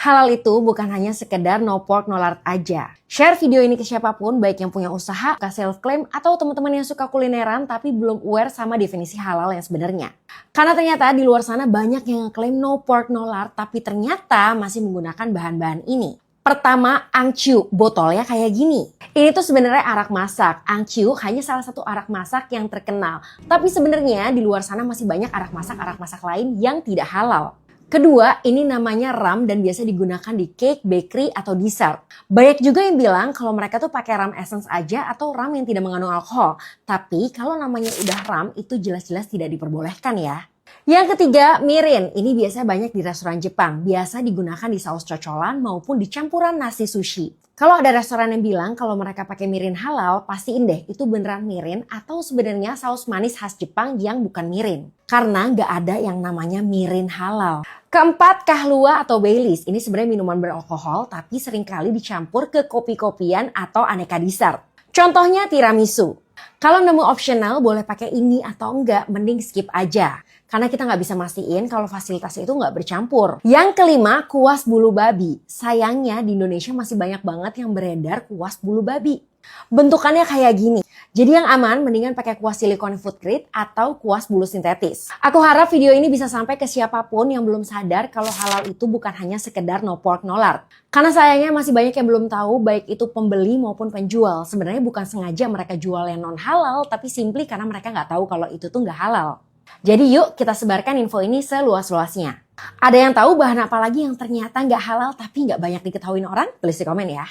Halal itu bukan hanya sekedar no pork no lard aja. Share video ini ke siapapun, baik yang punya usaha, self-claim, atau teman-teman yang suka kulineran tapi belum aware sama definisi halal yang sebenarnya. Karena ternyata di luar sana banyak yang ngeklaim no pork no lard tapi ternyata masih menggunakan bahan-bahan ini. Pertama, angciu, botolnya kayak gini. Ini tuh sebenarnya arak masak. Angciu hanya salah satu arak masak yang terkenal. Tapi sebenarnya di luar sana masih banyak arak masak lain yang tidak halal. Kedua, ini namanya ram dan biasa digunakan di cake, bakery, atau dessert. Banyak juga yang bilang kalau mereka tuh pakai ram essence aja atau ram yang tidak mengandung alkohol. Tapi kalau namanya udah ram itu jelas-jelas tidak diperbolehkan ya. Yang ketiga, mirin. Ini biasanya banyak di restoran Jepang. Biasa digunakan di saus cocolan maupun di campuran nasi sushi. Kalau ada restoran yang bilang kalau mereka pakai mirin halal, pastiin deh itu beneran mirin atau sebenarnya saus manis khas Jepang yang bukan mirin. Karena nggak ada yang namanya mirin halal. Keempat, kahlua atau Baileys. Ini sebenarnya minuman beralkohol tapi seringkali dicampur ke kopi-kopian atau aneka dessert. Contohnya tiramisu. Kalau nemu optional boleh pakai ini atau enggak, mending skip aja. Karena kita nggak bisa mastiin kalau fasilitas itu nggak bercampur. Yang kelima, kuas bulu babi. Sayangnya di Indonesia masih banyak banget yang beredar kuas bulu babi. Bentukannya kayak gini. Jadi yang aman mendingan pakai kuas silikon food grade atau kuas bulu sintetis. Aku harap video ini bisa sampai ke siapapun yang belum sadar kalau halal itu bukan hanya sekedar no pork no lard. Karena sayangnya masih banyak yang belum tahu baik itu pembeli maupun penjual. Sebenarnya bukan sengaja mereka jual yang non halal tapi simply karena mereka nggak tahu kalau itu tuh nggak halal. Jadi yuk kita sebarkan info ini seluas-luasnya. Ada yang tahu bahan apa lagi yang ternyata nggak halal tapi nggak banyak diketahui orang? Tulis di komen ya.